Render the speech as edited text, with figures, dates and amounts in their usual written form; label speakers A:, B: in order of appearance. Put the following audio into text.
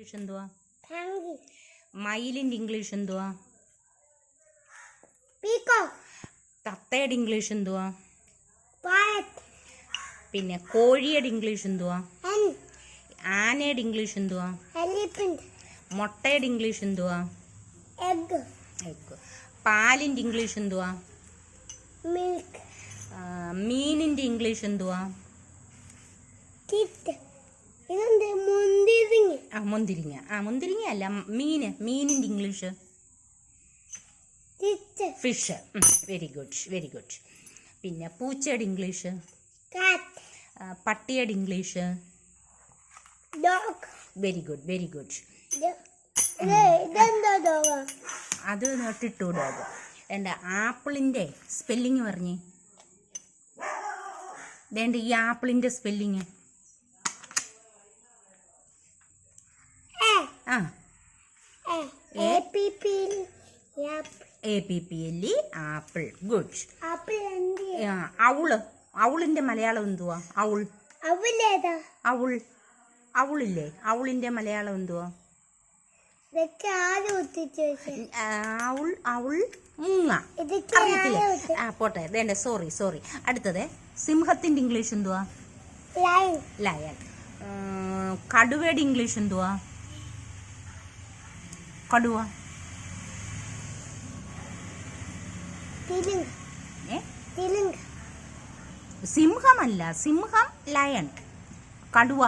A: English എന്തുവാ? മയിലിന്റെ English എന്തുവാ? തത്തയുടെ English എന്തുവാ? പിന്നെ കോഴിയുടെ ഇംഗ്ലീഷ് എന്തുവാ? ആനയുടെ ഇംഗ്ലീഷ് എന്തുവാ? മുട്ടയുടെ ഇംഗ്ലീഷ് എന്തുവാ? എഗ്. പാലിന്റെ ഇംഗ്ലീഷ് എന്തുവാ? മീനിന്റെ ഇംഗ്ലീഷ് എന്തുവാ? മുന്തിരിങ്ങ. മുന്തിരിങ്ങ അല്ല, മീനിന്റെ English fish. Very good, very good. പിന്നെ പൂച്ചയുടെ ഇംഗ്ലീഷ്? പട്ടിയുടെ English? Very good, very good. അത് ടിട്ടു ഡോഗ്. എൻ്റെ ആപ്പിളിൻ്റെ സ്പെല്ലിങ് പറഞ്ഞേ. വേണ്ട, ഈ ആപ്പിളിൻ്റെ സ്പെല്ലിങ്. APPLE apple. ഗുഡ്. അവളിന്റെ മലയാളം എന്തുവാ? അവളില്ലേ, അവളിന്റെ മലയാളം എന്തുവാ? അവൾ മൂങ്ങ. അറിയത്തില്ലേ? പോട്ടെ, വേണ്ട, സോറി. അടുത്തത് സിംഹത്തിന്റെ ഇംഗ്ലീഷ് എന്തുവാ? ലയൺ. കടുവയുടെ ഇംഗ്ലീഷ് എന്തുവാ? കടുവ. സിംഹമല്ല, സിംഹം ലയൺ. കടുവ.